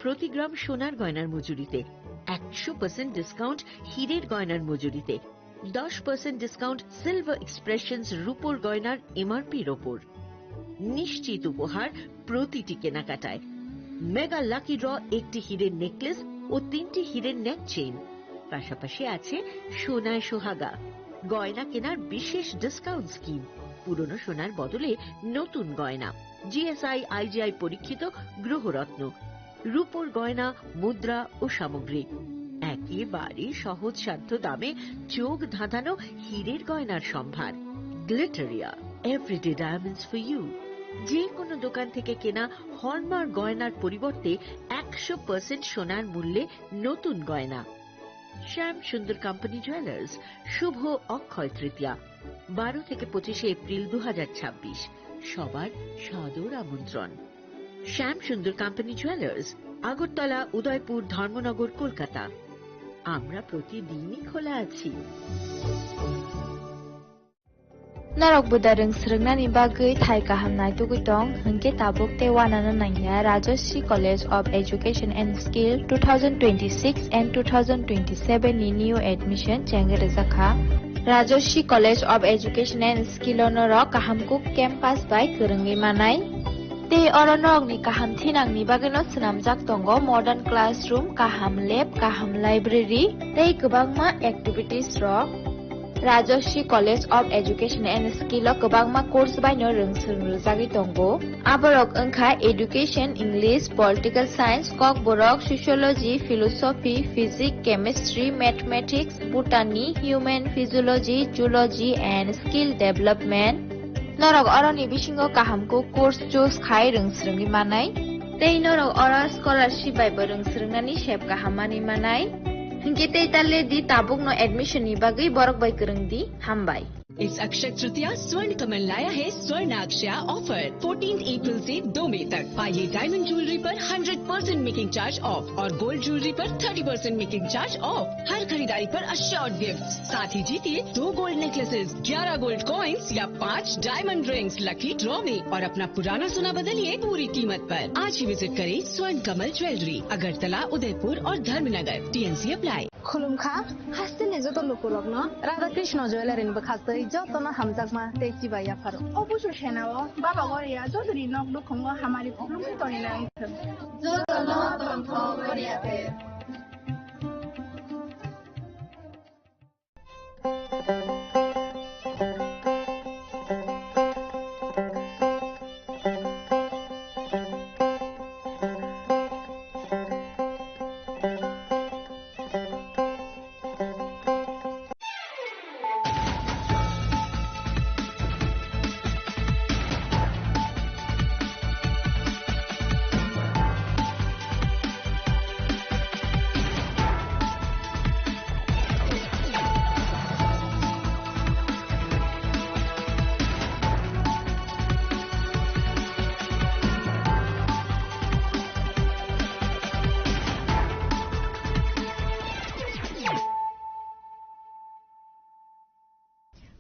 প্রতি গ্রাম সোনার গয়নার মজুরিতে, 100% ডিসকাউন্ট হীরের গয়নার মজুরিতে, 10% ডিসকাউন্ট সিলভার এক্সপ্রেশনস রূপোর গয়নার এমআরপির ওপর। নিশ্চিত উপহার প্রতিটি কেনাকাটায়। মেগা লাকি ড্র একটি হীরের নেকলেস ও 3টি হীরের নেক চেইন। পাশাপাশি আছে সোনায় সোহাগা, গয়না কেনার বিশেষ ডিসকাউন্ট স্কিম, পুরনো সোনার বদলে নতুন গয়না, জিএসআই আইজিআই পরীক্ষিত গ্রহরত্ন, রূপোর গয়না, মুদ্রা ও সামগ্রী, একেবারে সহজসাধ্য দামে চোখ ধাঁধানো হীরের গয়নার সম্ভার। Glitteria, everyday diamonds for you. যে কোনো দোকান থেকে কেনা হলমার্ক গয়নার পরিবর্তে 100% সোনার মূল্যে নতুন গয়না। শ্যাম সুন্দর কোম্পানি জুয়েলার্স, শুভ অক্ষয় তৃতীয়া, 12 থেকে 25 এপ্রিল 2026। সবার সাদর আমন্ত্রণ। শ্যাম সুন্দর কোম্পানি জুয়েলার্স, আগরতলা, উদয়পুর, ধর্মনগর, কলকাতা। আমরা প্রতিদিনই খোলা আছি। Narok budareng srengna ni bagai thai kaham nai tugutong hengke tabuk tewanana nanya Rajoshi College of Education and Skill 2026 and 2027 ni new admission chenge rezakha Rajoshi College of Education and Skill onorok kahamkuk campus by kerengni manai te oronok ni kaham thinang ni bageno snamjak tongo modern classroom, kaham lab, kaham library tei kwbangma activities rok Rajoshi College of Education and Skill o kwbangma course baino rongsung rwjagui tongo aborok wngkha Education, English, Political Science, Kok Borok, Sociology, Philosophy, Physics, Chemistry, Mathematics, Botany, Human Physiology, Zoology and Skill Development norok oroni bisingo kahamko course choose khai rongsrungni manai tei norok ora scholarship bai bo rongsrungnani sep kahamani manai Hingkite talle di tabuk no admission ni bagai borok bai kereng di hambai. इस अक्षय तृतीया स्वर्ण कमल लाया है स्वर्ण अक्षया offer 14 अप्रैल से 2 मई तक। पाइए diamond jewellery पर 100% making charge of और गोल्ड ज्वेलरी पर 30% मेकिंग चार्ज ऑफ। हर खरीदारी पर अश्योर्ड गिफ्ट, साथ ही जीतिए 2 गोल्ड नेकलेसेस, 11 गोल्ड कॉइन्स या 5 डायमंड रिंग्स लकी ड्रॉ में और अपना पुराना सोना बदलिए पूरी कीमत पर। आज ही विजिट करें स्वर्ण कमल ज्वेलरी, अगरतला, उदयपुर और धर्मनगर। TNC apply. खुलुमखा हास्तेने जतो लोकलग्न राधा कृष्ण ज्वेलरीन बखास्ते जतोनो हामजाकमा तेची बाया फारो অবশ্য সেনাও বাবা গরিয়া যদি নক দুখঙ্গ হামারি প্রবলেম করে না जतोनो तंथो गरियाते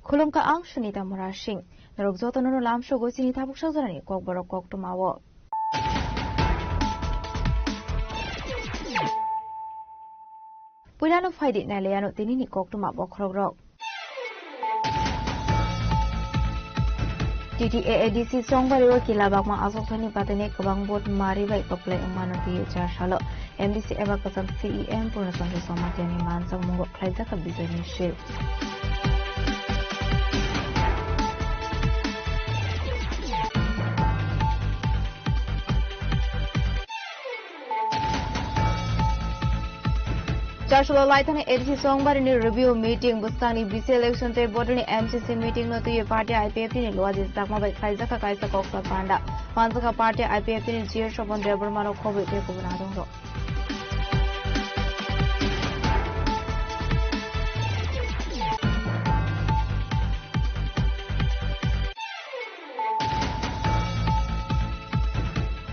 Khulumka ang Sunita Murashing narok jotono no lamsho gosini tabuk sajorani kok borok kok tumawo Puilano faidi naleyano tinini kok tuma bokrogrok TTAADC songbari wakila bakma asokthani patene kwbang bot mari bai toplai umano tiyo char salo MDC eba kasam CEM purnasandri somatani mansang mungo khlaijaka bizani shil Charsholo Laitani ADC Songbari ni review meeting Bustani BC election te board ni MCC meeting no tuye party IPF ni loaji sakma bai khaizaka kaisa koksa panda manzaka party IPF ni jier shobon rebor mano khobe te ko bana dongro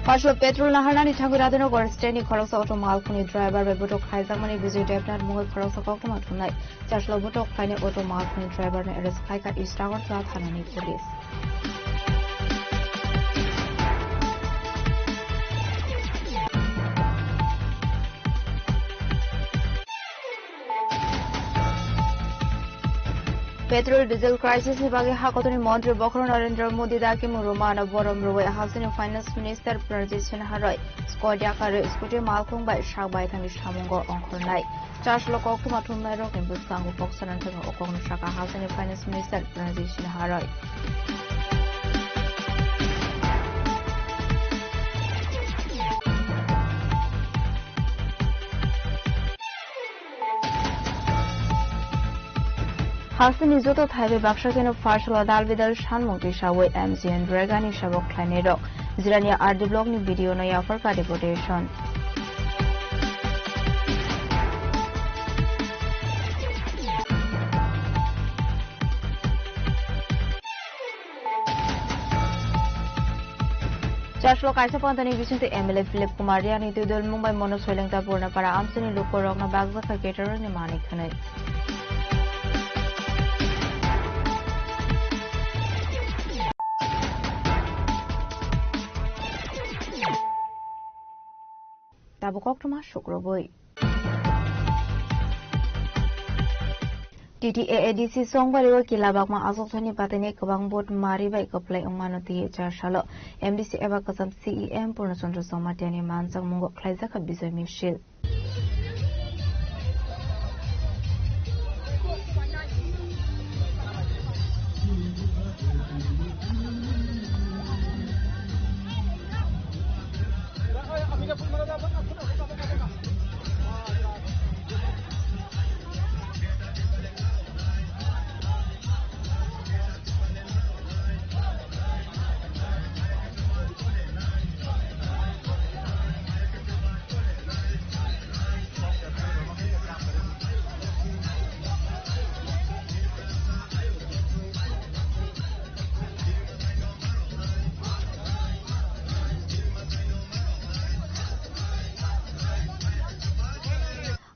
Partial petrol naharnani Thakuradano or standing Koros auto Malkuni driver by Botok Haizamani visit Devnat Mugul Koros Okoma tonight. Chashlo Botok Kine auto Malkuni driver and Eres Kaika is Tower South Hanani police. Petrol diesel crisis ni bagi hakotoni Mantri Bokro Narendra Modi daki murumana borom ruwai Housing and Finance Minister Pradesh Haroy Skodia kare skuti malkhong bai shakbai thani shamungo ongkhornai charge lokok tumathum nairo kimbus kangu poksanan thang okong shaka Housing and Finance Minister Pradesh Haroy Hasan izoto thaibe bakshakeno farshala dalbidal shanmongti shawe MCN Dragani shabok khlainero Zirania RD blog ni video no yafar ka deportation Chashlo kaisa pantani bisinte MLA Philip Kumar yani tudol Mumbai Mono Soilengta Purna para amsini lukorok na bagza ka caterer ni manik khanai Tabukok tuma shukroboi TTAADC songbari wa kilabakma asokthani patani kabang bot mari bai kaplai ongmanoti charshalo MDC eba kasam CEM Purnachandra Somatiani mansang mungo khlaijaka bijoy mishil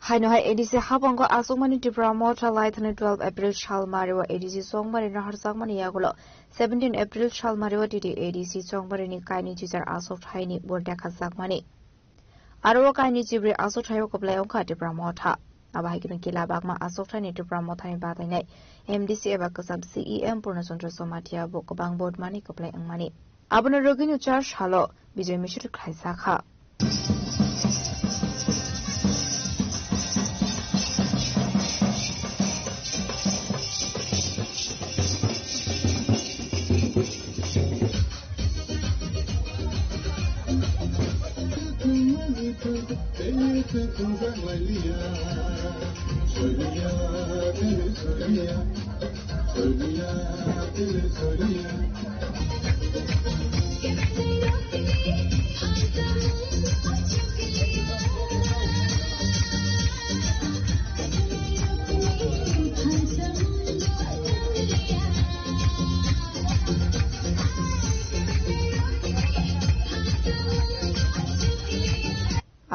Haino hai ADC habango asokmani Tripura Mota Laithani 12 April Shalmariwa ADC songbari na harsakmani yagulo 17 April Shalmariwa TTAADC songbari ni kaini chizar asok thaini borda khasakmani Arwa kaini chibri asok thayo koplai ongkha Tripura Mota Abahai kinu kila bakma asok thani Tripura Mota ni batai MDC eba kasam CEM Purnachandra Somatia bo kabang board mani koplai angmani Abuna roginu charge halo Bijoy Mishir khaisakha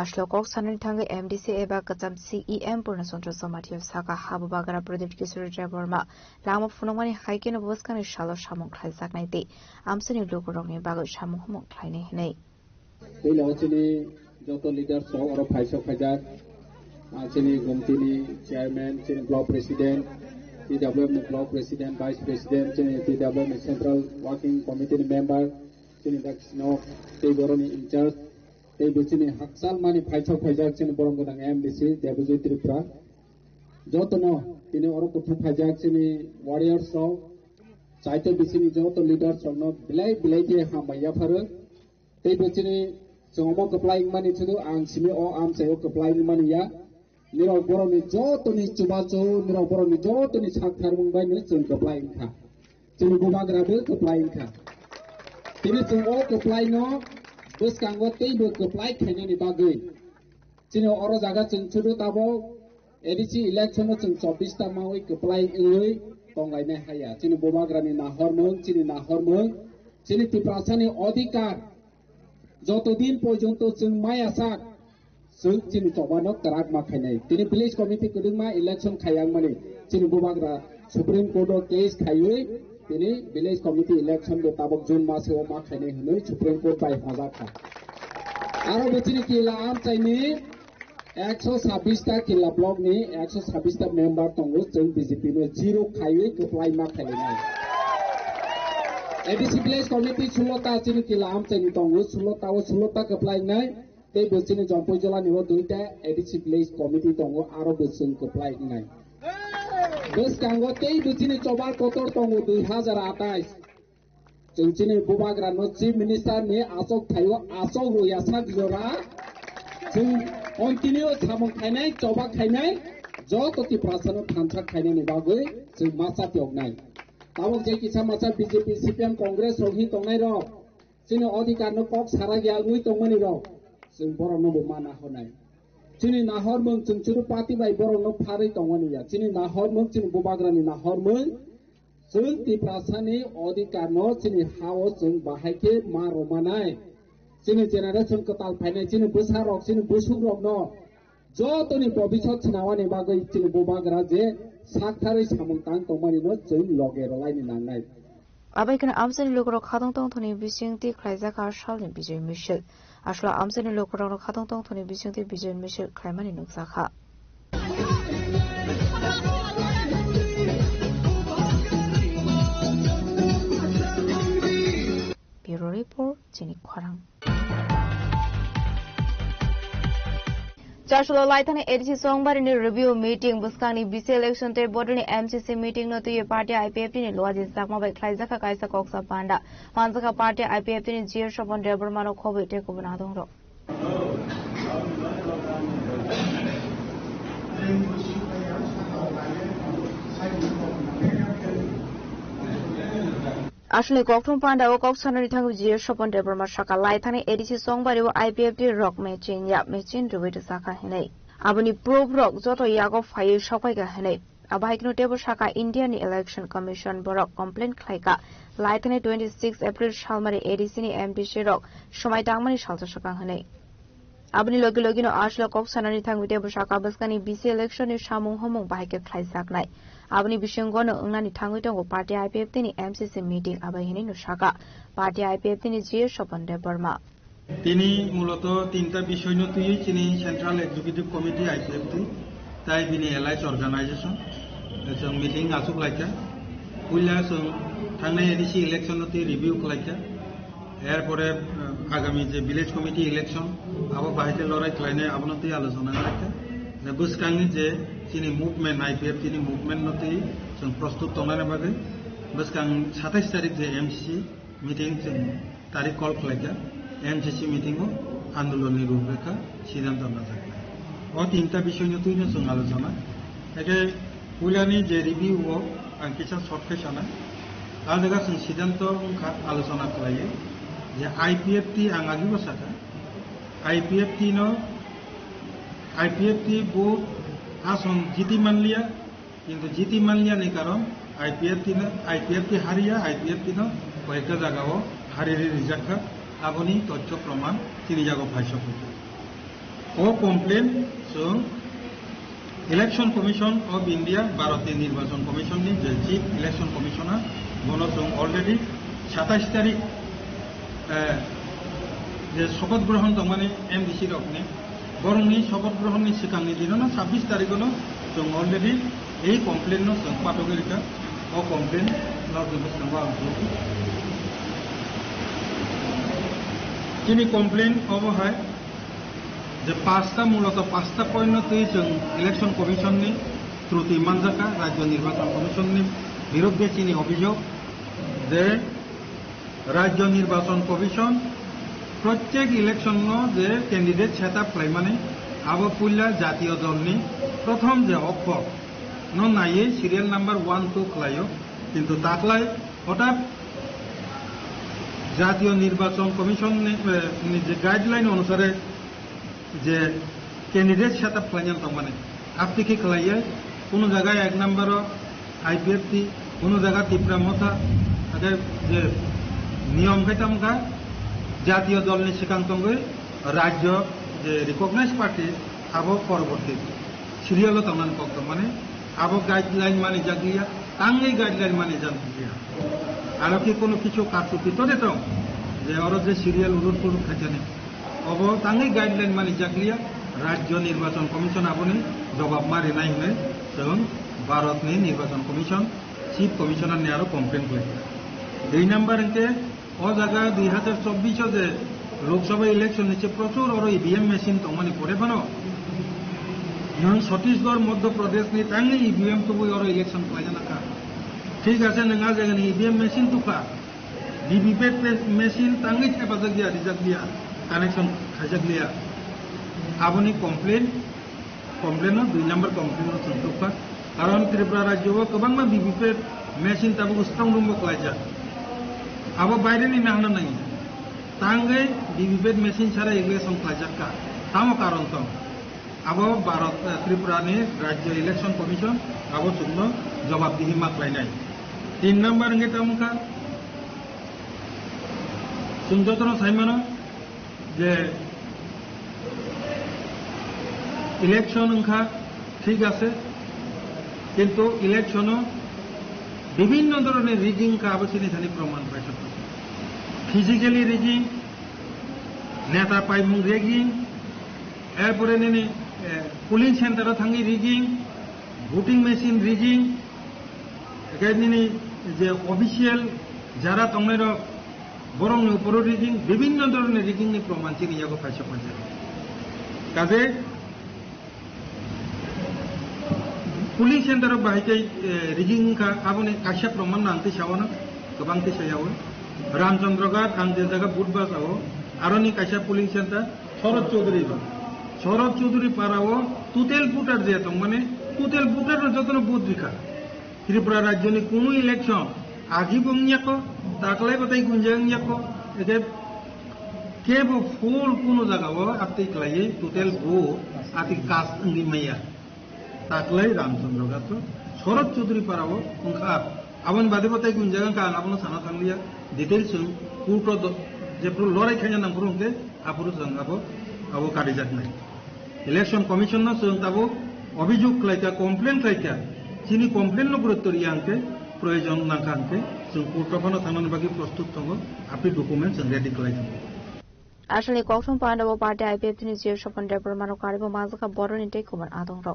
Ashlokok sanani thanga MDC eba kacham CEM Purnachandra Somatia saka habu bagara project kisuri Jaborma lama phunongmani haikeno boskani shalo shamong khlaijak naite amsani lokorongni bago shamong homong khlaine henai ei lachini joto leaders so oro phaisok phajak achini gomtini chairman chini block president TWM block president vice president chini TWM central working committee member chini daksino teboroni in charge এই বিচিনি হাকসাল মানি ফাইছক ফাইজাক চিনি বরং গদাং MDC দেবজয় Tripura যতন তিনি or কুথা ফাইজাক চিনি warriors ও চাইতে বিচিনি যত leader সন বিলাই বিলাই যে হামাইয়া ফারো এই বিচিনি জমক কপ্লাইং মানি ছুদু আং সিমি ও আম সাইও কপ্লাইং মানি ইয়া নিরো বরনি যতনি চুবাচো নিরো বরনি যতনি সাকথার মুংবাই নি চুন কপ্লাইং খা চিনি গোবাগ্রাবে কপ্লাইং খা তিনি চুন ও কপ্লাইং ও Bus kanggo teibo keplai khanya ni bagai. Chini oro jaga chung chudu tabo edisi election no chung 24 ta mawi keplai engoi tongai na haya. Chini bobagrani na hormon chini tiprasani odhikar যতদিন পর্যন্ত chung mai asak chung chini chobanok karak ma khainai. Tini village committee kudungma election khayang mani chini bobagra Supreme Court o case khayoi তিনি village committee election দে তাবক June মাসে ও মা খাইনে হনই supreme court by হাজার কা আরো বচিনি কি লাম চাইনি 126টা किला ब्लॉक नि 126टा मेंबर दंगो जों बीजेपी नो जीरो खायै गोप्लाय मा खालायनाय एडीसी विलेज कमिटी 16टा चिनि किला आम जोंनि दंगो 16टा गोप्लायनाय ते बोसिनि जम्पय जला निबो दुइटा एडीसी विलेज कमिटी दंगो आरो बोसिन गोप्लायनाय बस कांगो ते बोसिनि चबार कोटर दंगो 2028 जों चिनि बुबाग्रा नो चीफ मिनिस्टर नि आसक थायो आसक रोयासा दिजरा जों कन्टिन्यू सामं खायनाय चबा खायनाय जतति प्रासन थांथा खायनायनि बागै जों मासा तेवनाय ताबक जे किसा मासा बीजेपी सीपीएम कांग्रेस रहि तंनाय र जोंनि अधिकार न कक सारा ग्यालुइ तंमनि र जों बरनो माना होनाय जोंनि नाहर मों जों चुरु पार्टी बाय बरनो फारै तंमनि या जोंनि नाहर मों जों बुबाग्रानि नाहर मों जों ति प्रासानि अधिकार न जोंनि हाव जों बाहायके मा रमानाय जोंनि जेनेरेशन कताल फायनाय जोंनि बोसारक जोंनि बोसुरक न जतनि भबिष्यत सिनावानि बागै जोंनि बुबाग्रा जे साकथारै सामंतां तंमानि न जों लगे रलायनि नांनाय Abaikan amsani lokoro khatong tong thoni bisingti khlaijak arsalni bijay mishil asla amsani lokoro khatong tong thoni bisingti bijay mishil khlaimani nuksakha Bureau Report Chini Khwarang Chashula Laithani ADC Songbari ni review meeting buskani BC election te border ni MCC meeting no tuye party IPFT ni loaji sakma bai khlaijaka kaisa koksa panda manjaka party IPFT ni GR Shopon Debormano khobe te ko bana dongro আসলে ককটুম পান্ডা ও ককসানানি থাঙ্গু জির স্বপন দেবরমার শাখা লাইথানে ADC সংবারে ও IPFT rock machine ইয়া machine রুবেতে শাখা হেনাই আবনি probe rock যত ইয়াগো file সকাইগা হেনাই আবাহিকনো টেবর শাখা Indian election commission বরক complain খাইকা লাইথানে 26 April সালমারে ADC নি MPC rock সময় টাংমানি সালতা শাখা হেনাই abni logi logi no ashla kok sanani thangwi te bosaka baskani BC election ni samung homong bahike khlaisak nai abni bishengo no ungnani thangwi tongo party IPFT ni MCC meeting abahini no shaka party IPFT ni GR Shopon Deborma তিনি মূলত তিনটা বিষয় নিয়ে তুই চিনি central executive committee IPFT তাই বিনি এলাইস organisation जों মিটিং আসুক লাইকা পুইলা जों थांनाय एडिसि इलेक्शन তে রিভিউ লাইকা এরপরে আগামী যে ভিলেজ কমিটি ইলেকশন আবো বাহিতে লড়াই ক্লাইনে আবনতি আলোচনা রাখতে বুসকাংনি যে চিনি মুভমেন্ট আইপিএফটি নি মুভমেন্ট নতি जों প্রস্তুত তংনানে বাগে বুসকাং 27 তারিখ যে এমসিসি মিটিং जों তারিখ কল খাইকা এমসিসি মিটিং ও আন্দোলনের রূপরেখা সিদ্ধান্ত না থাকে ও তিনটা বিষয় নিয়ে তুই जों আলোচনা একে পুইলানি যে রিভিউ ও কিছু শর্ট ফেশনা আর জায়গা जों সিদ্ধান্ত আলোচনা করাইয়ে যে আইপিএফটি আঙাগি বসাকা আইপিএফটি বো আসন জিতি মানলিয়া কিন্তু জিতি মানলিয়া নি কারণ আইপিএফটি হারিয়া আইপিএফটি ন কয়েকটা জায়গাও হারিয়ে রিজার্ভা আবনি তথ্য প্রমাণ তিনি জায়গা ভাষ্য করতে ও কমপ্লেন जों ইলেকশন কমিশন অফ ইন্ডিয়া ভারতীয় নির্বাচন কমিশন নি যে চিফ ইলেকশন কমিশনার বনো जों অলরেডি 27 তারিখ যে শপথ গ্রহণ মানে এমডিসি রকনি বরংনি শপথ গ্রহণনি সিকাংনি দিন না 26 তারিখনো जों অলরেডি এই কমপ্লেন নো जों পাটগরিকা ও কমপ্লেন নর্থ সংবা যিনি কমপ্লেন অবহায় যে মূলত পাঁচটা পয়েন্ট তুই जों ইলেকশন কমিশননি ত্রুটি মানজাকা রাজ্য নির্বাচন কমিশননি বিরুদ্ধে চিনি অভিযোগ যে রাজ্য নির্বাচন কমিশন প্রত্যেক ইলেকশন যে ক্যান্ডিডেট সেটআপ মানে আবো পুল্লা জাতীয় দলনি প্রথম যে অক্ষর নাইয়ে সিরিয়াল নাম্বার 1 2 খাইও কিন্তু তাকলাই হঠাৎ জাতীয় নির্বাচন কমিশন যে গাইডলাইন অনুসারে যে ক্যান্ডিডেট সেটআপ প্ল্যান মানে আপনি কি খাইয়ে কোন জায়গায় এক নাম্বার আইপিএফটি কোন জায়গা ত্রিপুরা মথা যে নিয়ম কাইতামকা জাতীয় দলনি সিকান্তঙ্গে রাজ্য যে রিকগনাইজ পার্টি আবো পরবর্তী সিরিয়াল তামান পক্ষ মানে আবো গাইডলাইন মানে জাগলিয়া তাঙ্গই গাইডলাইন মানে জাগলিয়া আর কি কোনো কিছু কাটুতি তো দেত যে ওর যে সিরিয়াল উলুট পুলুট খাইছে অব তাঙ্গই গাইডলাইন মানে জাগলিয়া রাজ্য নির্বাচন কমিশন আপনি জবাব মারি নাই হলে এবং ভারতনি নির্বাচন কমিশন চিফ কমিশনার নিয়ে আরো কমপ্লেন করে 2 নম্বর ইনকে ও জায়গা 2024 যে লোকসভা ইলেকশন নিচে প্রচুর ওর ইভিএম মেশিন তো মানে পড়ে বানো নন ছত্তিশগড় মধ্যপ্রদেশ নি তাঙ্গে ইভিএম তো বই ওর ইলেকশন পাই না কা ঠিক আছে নঙ্গা জায়গা নি ইভিএম মেশিন তো কা ভিভিপ্যাট মেশিন তাঙ্গে হেফাজত দিয়া রিজার্ভ দিয়া কানেকশন খাইজাক দিয়া আপনি কমপ্লেন 2 নম্বর কমপ্লেন সন্তোষা কারণ ত্রিপুরা রাজ্য গোबां ভিভিপ্যাট মেশিন তাবো স্ট্রং রুম কলাইজা আবো বাইরে নি নাহনা নাই তাঙ্গে ভিভিপ্যাট মেশিন ছাড়া এগুলো সংখ্যাজাক কা তামো কারণ তো আবো ভারত ত্রিপুরা নি রাজ্য ইলেকশন কমিশন আবো চুন্ন জবাবদিহি মাকলাই নাই 3 নম্বর গে তামকা সুন্দরতন সাইমানো যে ইলেকশন উনখা ঠিক আছে কিন্তু ইলেকশনও বিভিন্ন ধরনের রিগিং কা আবশ্যিক এখানে প্রমাণ পাই সব ফিজিক্যালি রিগিং নেতা পাইমুং রিগিং এরপরে নেনে পুলিং সেন্টারে থাঙ্গি রিগিং ভোটিং মেশিন রিগিং এখানে যে অফিসিয়াল যারা তোমার বরং উপর রিগিং বিভিন্ন ধরনের রিগিং নি প্রমাণ চিনি যাগো পাইছে কাজে পুলিং সেন্টার বাহাইতে রিগিং का आपने काशा प्रमाण नांगते सावना गोबांते सायाव रामचंद्रगढ़ कांजे जगह बुधबार साव आरोनी काशा पुलिंग सेंटर शरद चौधरी पाराव तुतेल बुटार जे तो माने तुतेल बुटार जतन बुथ बिखा त्रिपुरा राज्य नि कोनो इलेक्शन आगी बंगियाको ताकलाई बताई गुंजांगियाको एके केबो फुल कोनो जगह आती क्लाये तुतेल बु आती कास इंगी मैया ताकलाई रामचंद्रगढ़ तो शरद चौधरी पाराव उनका आवन बादे बताई गुंजांग का आपन साना थांगलिया डिटेल्स पूर्व जेप्रो लड़ाई खाया नामपुरते आपुर संगाबो आबो कारिजाक नाय इलेक्शन कमिशन न संताबो अभियोग लाइका कमप्लेन लाइका चिनी कमप्लेन न गुरुत्व रियांके प्रयोजन नाकांके जों पूर्वखनो थांनानै बाकी प्रस्तुत दङ आपनि डकुमेन्ट जों रेडि खालामो আসলে কক্সম পান্ডব পার্টি আইপিএফ নি জিও সপন ডেপর মানো কারিবো মাজকা বড় নিতে কুমার আদং র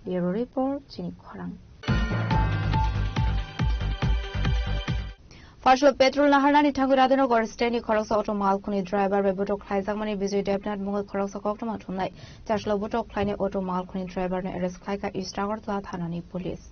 Bureau Report, Chini Khorang. Partial petrol na harnani Thaguradano gor steni khoroksa auto mal khuni driver be botok khlaijak mani Bijay Debnat mungal khoroksa koktoma thumnai chashlo botok khlaine auto mal khuni driver ne arrest khlaika East Agartala thanani police.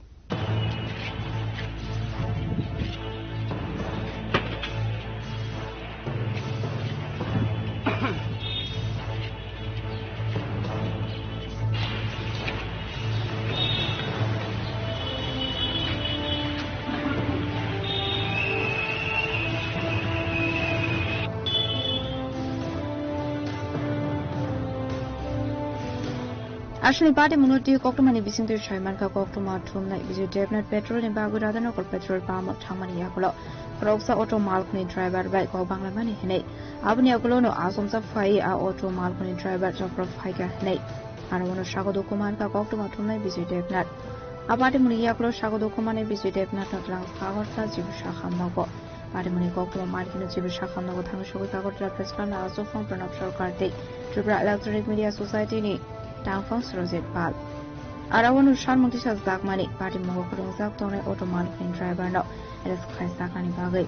Ashni party munuti koktomani bisintu shaiman ka koktoma thumna Bijay Debnat petrol ni Baguradano kor petrol pump thangmani yakulo kroksa auto malkhni driver bai ko banglamani hinai abni yakulo no asomsa phai a auto malkhni driver jofro phai ka hinai anono shagodo kumar ka koktoma thumna Bijay Debnat apati muni yakulo shagodo kumane Bijay Debnat tlang sagorta jibusha khamnago party muni koktoma markino jibusha khamnago thangshogoi kagorta president asofong pranab sarkar te Tripura Electronic Media Society ni Tangfong Surojit Pal. Arawanu Shan Montisha Zakmani, Party Mogokung Zak Tone Automal Clean Driver no, it is Kaisakani Bagay.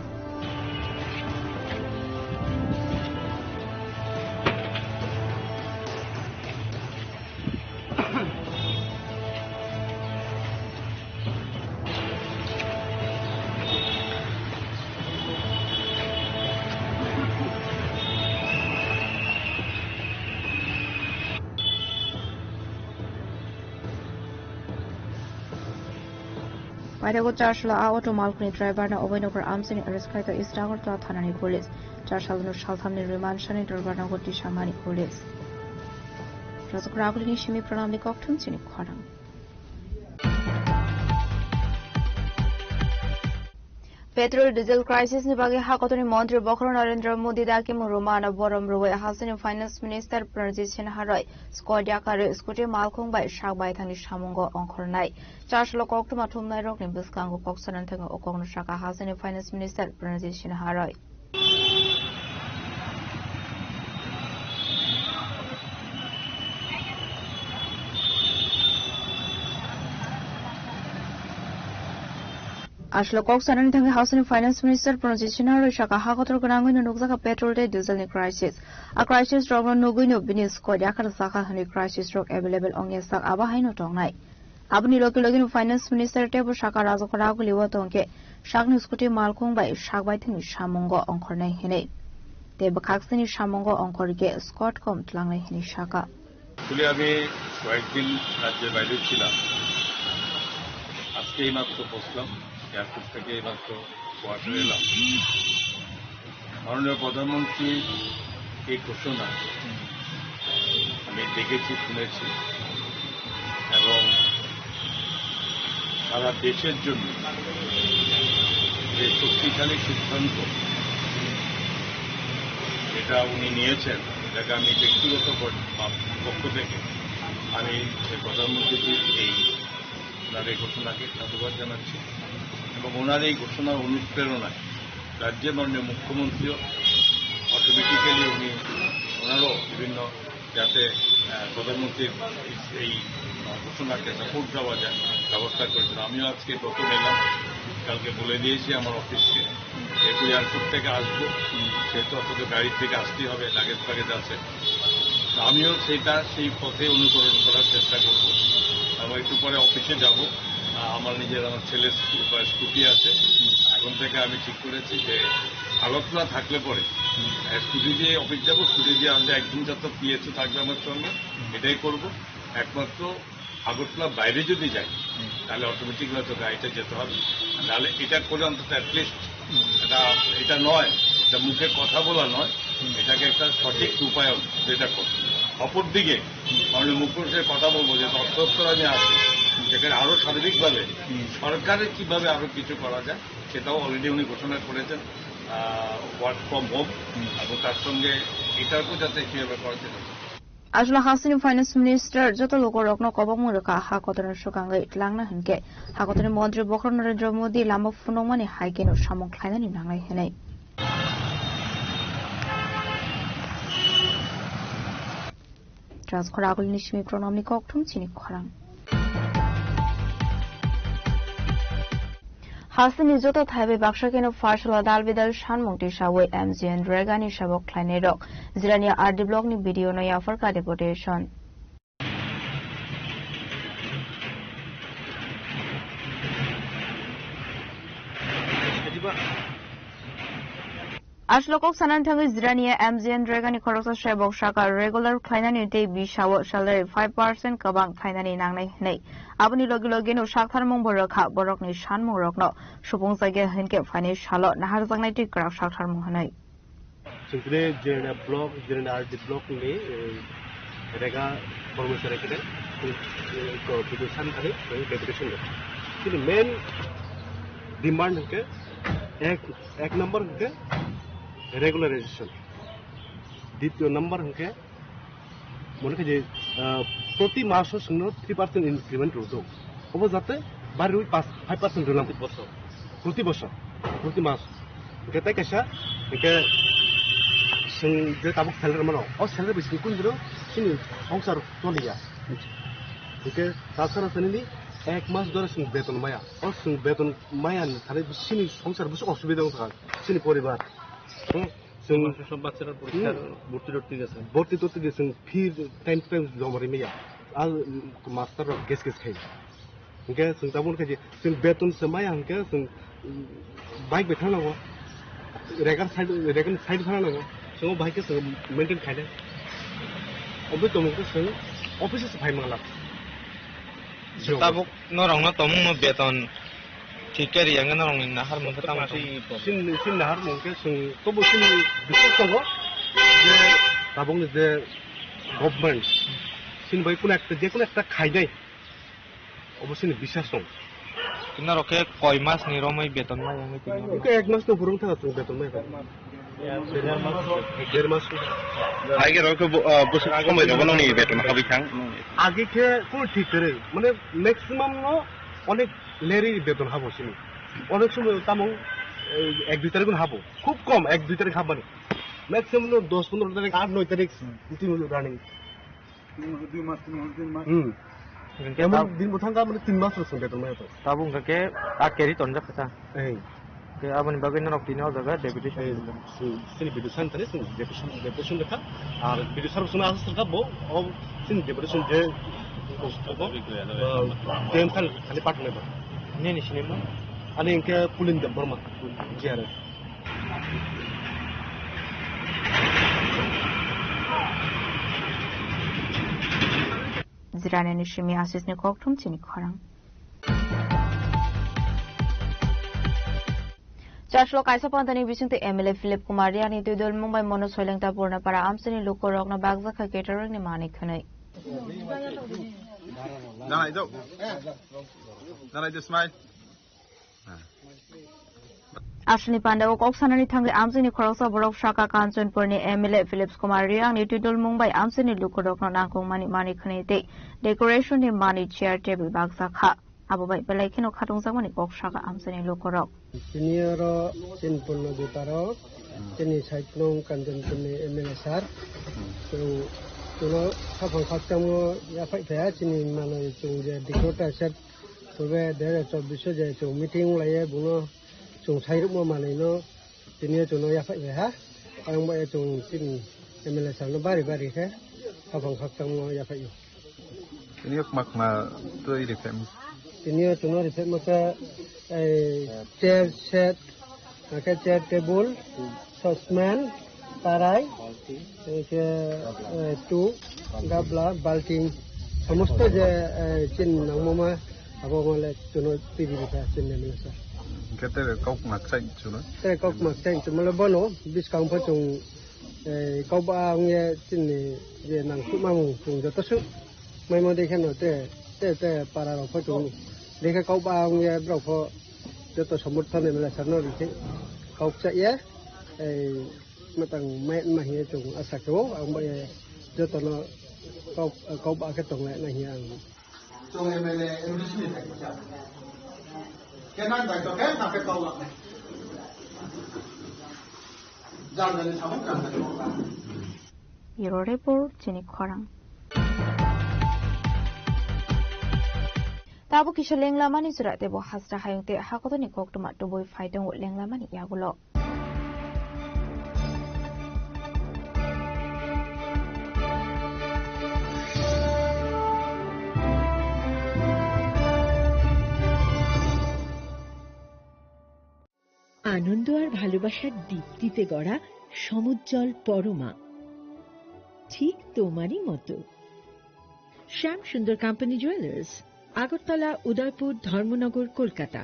Paidego Charshla auto malkhni driver na obenokar amsini arrest khaika East Agartala thanani police Charshalno shalthamni remand shani driver na goti shamani police Razokragulini shimi pranamni kokthum chini khorang Petrol diesel crisis ni bagi hakotoni Mantri Bokro Narendra Modi daki murumana borom ruwe Hasani Finance Minister Pranjit Sinha Harai Skodia kare skuti malkhung bai shak bai thani shamungo ongkhornai charshlo koktu mathum nai rok ni biskango koksanan thang okong shaka Hasani Finance Minister Pranjit Sinha Harai Ashlo Koksanan Tangi House and Finance Minister Pranjit Shaka Hakotor Ganango Nukzaka petrol day diesel crisis. A crisis drug on Nuguno Binis Kodiaka Saka Honey crisis drug available on Yasak Abahino Tongai. Abni Loki Finance Minister Tebo Shaka Razokarago Liwatonke, Shagnu Skuti Malkung by Shagbaitin Shamongo on Korne Hene. The Bakaxini Shamongo on Korge, Scott Com Tlangle Hini Shaka. Kuliabe, Whitebill at the Valuchila. Aske মাত্র বসলাম airport থেকে মাত্র quarter এলাম মাননীয় প্রধানমন্ত্রী এই ঘোষণা আমি দেখেছি শুনেছি এবং সারা দেশের জন্য যে শক্তিশালী সিদ্ধান্ত এটা উনি নিয়েছেন এটাকে আমি ব্যক্তিগত পক্ষ থেকে আমি প্রধানমন্ত্রীর এই ওনার এই ঘোষণাকে সাধুবাদ জানাচ্ছি এবং ওনার এই ঘোষণার অনুপ্রেরণায় রাজ্যের মাননীয় মুখ্যমন্ত্রীও অটোমেটিক্যালি ওনারও বিভিন্ন যাতে প্রধানমন্ত্রীর এই ঘোষণাকে সাপোর্ট দেওয়া যায় ব্যবস্থা করেছেন আমিও আজকে প্রথম এলাম কালকে বলে দিয়েছি আমার অফিসকে যেহেতু এয়ারপোর্ট থেকে আসবো সেহেতু অন্তত গাড়ি থেকে আসতেই হবে লাগেজ আছে আমিও সেই পথে অনুসরণ করার চেষ্টা করব এবং একটু পরে অফিসে যাব আমার ছেলের স্কুটি আছে এখন থেকে আমি ঠিক করেছি যে আগরতলা থাকলে পরে স্কুটি দিয়ে অফিস যাব স্কুটি দিয়ে আমাদের একদিন যত পিএসও থাকবে আমার সঙ্গে এটাই করব একমাত্র আগরতলা বাইরে যদি যাই তাহলে অটোমেটিক হয়তো গাড়িতে যেতে হবে তাহলে এটা করে অন্তত অ্যাটলিস্ট এটা নয় এটা মুখে কথা বলা নয় এটাকে একটা সঠিক রূপায়ণ যেটা করছে অপরদিকে মাননীয় মুখ্যমন্ত্রীর কথা বলবো যে তথ্য আমি আসি সেখানে আরো সার্বিকভাবে সরকারের কিভাবে আরো কিছু করা যায় সেটাও অলরেডি উনি ঘোষণা করেছেন ওয়ার্ক ফ্রম হোম এবং তার সঙ্গে এটাকেও যাতে কিভাবে করা যায় Ashla Hasani Finance Minister Joto Logo Rokno Kobamuraka Hakotan Shokangai Langna Hanke Hakotan Mantri Bokro Narendra Modi Lama Funomani Haiken Shamong Klainan in Nangai Hene Transkoragul Nishmi Pronomni Koktum Chini Korang Hasani Joto Thaibe Bakshaken of Farshala Dalvidal Shanmongti Shawe MZN Regani Shabok Kleinedok Zirania RD Blog ni video no Yafarka deportation Ashlokok Sanantang Zirania MZN Regani Korosa Shabok Shaka regular Kleinani Day Bishawa salary 5% Kabang Kleinani Nangnai Nei Abuni Logilogino Shakar Mongboraka Borokni Shan Morokno Shubong Sage Henke Finish Shalot Nahar Zagnaiti Graf Shakar Mohanai. So today Jirana blog Jirana RD blog me Rega Formation Rekede to San Kare deputation. So the main demand ke ek number ke regularization. দ্বিতীয় number হচ্ছে মনে করি যে প্রতি মাসে সঙ্গে 3% increment রতো ওব যাতে বাড়ি 5% দিলাম প্রতি মাস কেতে কেসা একে সং যে তাবক স্যালারি মানো ও স্যালারি বেশি কোন দিলো সিনি সংসার চলিয়া একে তাছাড়া সিনি এক মাস ধরে সং বেতন মায়া তাহলে সিনি সংসার বেশি অসুবিধা থাকে সিনি পরিবার সব বাচ্চারা পরীক্ষার ভর্তি করতে গেছেন ফি টাইম জমারি মেয়া আর মাস্টার গেস খাই ওকে তেমন কাজে বেতন সময় আমাকে বাইক বেঠানাঙ্গো রেগান সাইড ভাড়ানাঙ্গো সঙ্গে বাইকে মেনটেন খাইলে অবে তোমাকে অফিসে ভাই মালা তাবক নরং না তমং বেতন ঠিকারি yang na rong nahar mong tama sin nahar mong ke sung to bo sin bisnis ko je tabong ni je government sin bai kun ekta je kun ekta khai dai obosini বিশ্বাস Kena roke koi mas ni romai beton mai yang itu. Ke ek mas to burung tha tu beton mai ka. Der mas. Aige roke bus সময় দেব ননি বেতন খাবি খাং আগে কে কোন ঠিক করে মানে maximum no অনেক লেরি বেতন হাবো চিনি অনেক সময় তামং 1-2 তারিখ হাবো খুব কম 1-2 তারিখ হাবানি ম্যাক্সিমাম 10-15 তারিখ 8-9 তারিখ তিন রানিং 2 মাস 3 মাস কেমন দিন মথাঙ্গা মানে 3 মাস রসুন বেতন মাই তো Tabung ke akeri tonjak kata. এই Ke abani bagin rok dino jaga deputation. sini bidusan tadi sini deputation লেখা আর বিদুসার শুনে আসছে কাবো ও sini deputation যে dem খালি পাঠ নেবা Ni ni sini mah. ani ke pulin dem borma jiare Zirane Shimi Asisni Koktum Chini Korang. Joshua Kaisapantani Visinti Emily Philip Kumariani to Dul Mumbai Monosoiling Tapurna para Amsini Lukorogna Bagzaka catering ni Mani Kane. Ashni Panda Oksanani Tangi Amsini Korosa Borok Shaka Kansun Purni Emily Phillips Kumariani to Dul Mumbai Amsini Lukorogna Nangong Mani Kane decoration ni Mani chair table Bagzaka. Abubai Belakino Katung Zamani Okshaka Amsini Lukorog. Senior Sinpurna Dutaro, Seni Cyclone Kanjan Puni Emilisar, so Kapang Katamo Yapaya in Mano to the Dakota set to where there is a Bishoja to meeting Laya Buno, to Saimo Manino, Senior to know Yapaya, I'm way to Sin Emilisar, nobody very hair, Kapang Katamo Yapaya. Senior Makma to the family. Senior to know the famous chair set, chair table, saucepan, tarai, two, gabla, balting, almost a chin, Mama, about to know TV in the minister. Get a cock maxine to know. Take off my tank to Malabono, discount to Coba, chin, the Nankumamu, the Tosu, my mother cannot there, para photo. They can go by bro for just a somewhat fun and less another thing. Coke set, yeah, a matang made my hair to a sacco, and by just on a go back at on like here. So, can I like to get a go up? Your report, Jenny Korang. Tabu kisha lengla mani surat debo hasra hayung te hakoto ni kok tumat tu boy faidong wot lengla mani yagulo. আনন্দ আর ভালোবাসার দীপ্তিতে গড়া সমুজ্জ্বল পরমা ঠিক তোমারই মতো শ্যাম সুন্দর company jewellers Agartala Udaipur Dharmanagar Kolkata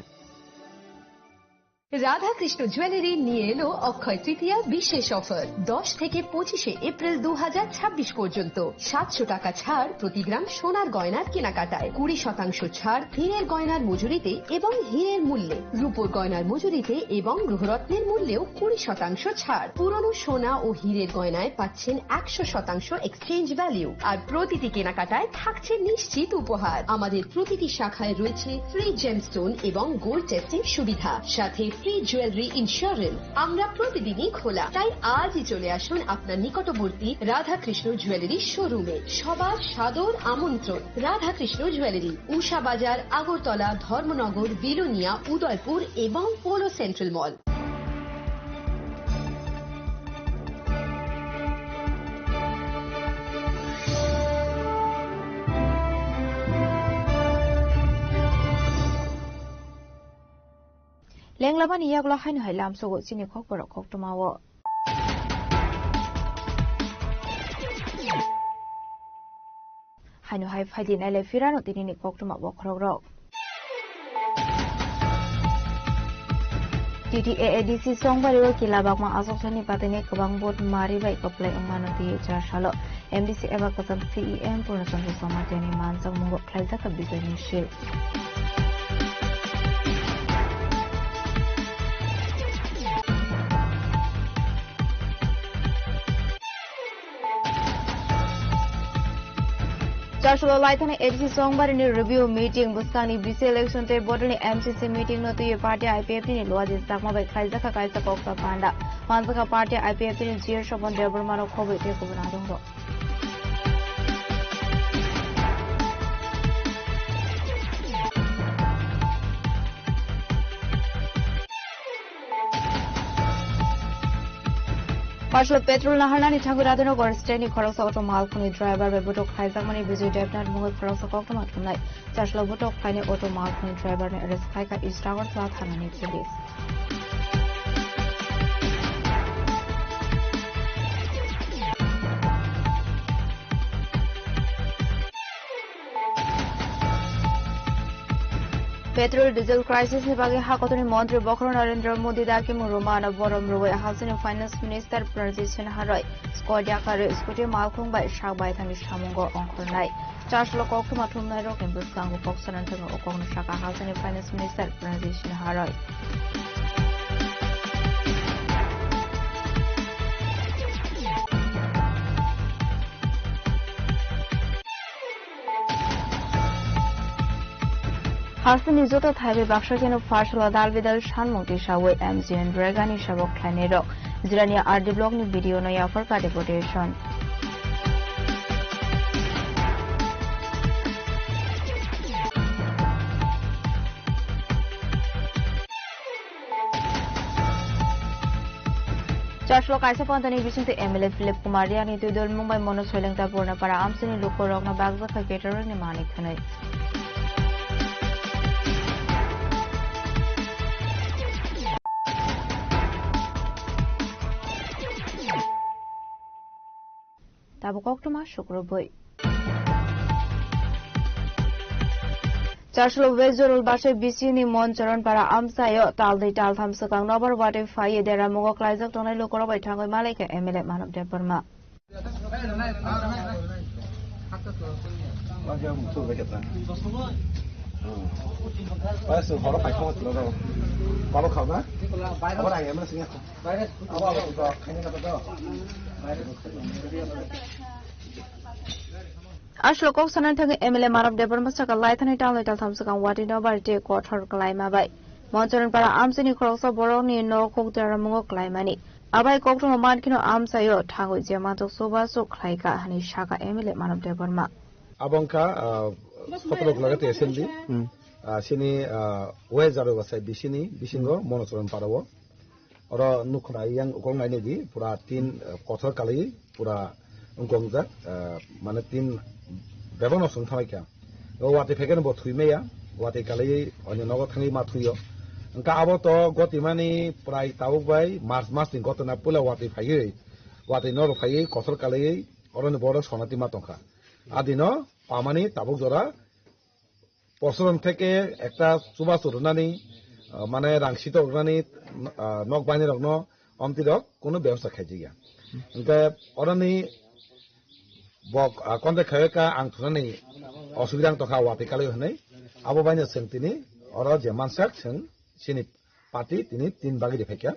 Radha Krishna jewellery নিয়ে এলো অক্ষয় তৃতীয়া বিশেষ offer 10 থেকে 25 এপ্রিল 2026 পর্যন্ত 700 টাকা ছাড় প্রতি গ্রাম সোনার গয়নার কেনাকাটায় 20% ছাড় হীরের গয়নার মজুরিতে এবং হীরের মূল্যে রূপোর গয়নার মজুরিতে এবং গ্রহরত্নের মূল্যেও 20% ছাড় পুরনো সোনা ও হীরের গয়নায় পাচ্ছেন 100% এক্সচেঞ্জ ভ্যালু আর প্রতিটি কেনাকাটায় থাকছে নিশ্চিত উপহার আমাদের প্রতিটি শাখায় রয়েছে ফ্রি জেমস্টোন এবং গোল্ড টেস্টিং সুবিধা সাথে ফ্রি জুয়েলারি ইন্স্যুরেন্স আমরা প্রতিদিনই খোলা তাই আজই চলে আসুন আপনার নিকটবর্তী রাধা কৃষ্ণ জুয়েলারি শোরুমে সবার সাদর আমন্ত্রণ রাধা কৃষ্ণ জুয়েলারি উষা বাজার আগরতলা ধর্মনগর বিলোনিয়া উদয়পুর এবং polo central mall Lenglaman iyak lo hain hai lam sogo sini kok borok kok tumawo. Hainu hai faidin ele firano tinini kok tumawo krogro. TTAADC song bariwo kilabak ma asok sani patene kebang bot mari bai koplai umano di charshalo. MDC eba kasam CEM purnasan sama jani mansang mungo klaisa kabisa ni shil. Charshalo Laithane ADC Songbarini review meeting Buskani BC election te bodani MCC meeting no tuye party IPF ni loadi sakma bai khaizaka kaisa koksa panda manzaka party IPF ni jier shobon deburmano khobe te ko bana dongro Partial petrol naharnani Thaguradano gor standing khoroksa auto malkhuni driver be butok khaizakmani Vijay Devnath mohoi khoroksa kokma thumnai Charshalo butok khaine auto malkhuni driver ne arrest khaika Istagar sa thanani police Petrol diesel crisis ni bagi hakotoni Mantri Bokhara Narendra Modi daki murumana borom roi Housing and Finance Minister Pranjit Harai Skodia kare skuti malkhung bai shak bai thani shamungo ongkhornai Charshalo kokthuma thumnai ro kembus kangu koksanan thang okong shaka Housing and Finance Minister Pranjit Harai Hasni joto thaibe baksa keno Farshala dalbidal shanmoti shawe MGN Dragani shabok khanero Zirania RD blog ni video no ya for ka deportation Charshalo kaisa pantani bisinte MLA Philip Kumar yani tudol Mumbai Mono Soilengta Purna para amsini lukorok na bagza khaketer ni manik khanai Tabukok tuma Shukroboi. Charshalo Wezorul Bashe Bisini Moncharon para Amsayo, Taldi Tal Thamsakang Nobar Wate Faye, Dera Mogo Klaizak Tonai Lokorobai Tango Malika, Emile Manab Deparma. Ashlo kok sanan thang MLA Marab Deparma saka laithani town lital thamsakang wati no barte kothor klaima bai Moncharon para amsini khoroksa boroni no kok deramungo klaimani abai kokto mankino amsayo thango jematok sobaso khlaika hani shaka MLA Marab Deparma abongka fotorok lagate assembly sini wezaro wasai bisingo Moncharon parawo ora nukhra yang ukong nai di pura tin kothor kali pura ungkong jak mane tin bebano sung thamai kya wate pheken bo thuimeya wate kali onyo nogo thangi ma thuyo angka abo to gotimani prai tau bai mas tin gotona pula wate phai wate nor phai kothor kali oron boro sonati ma tongka adino pamani tabuk jora পছরন থেকে একটা চুবা চুরনানি মানে রাংসিত অগ্রানি knock বাইনি রগ্ন অমতিরক কোনো ব্যবস্থা খাইজি গিয়া Inca অরানি বক কন্তে খায়কা আং থুনানি অসুবিধা তখা ওয়াতে কালে হनै আবো বাইনে সং তিনি অর যে মানসাক সং সিনি পার্টি তিনি তিন বাগি দেখাইকা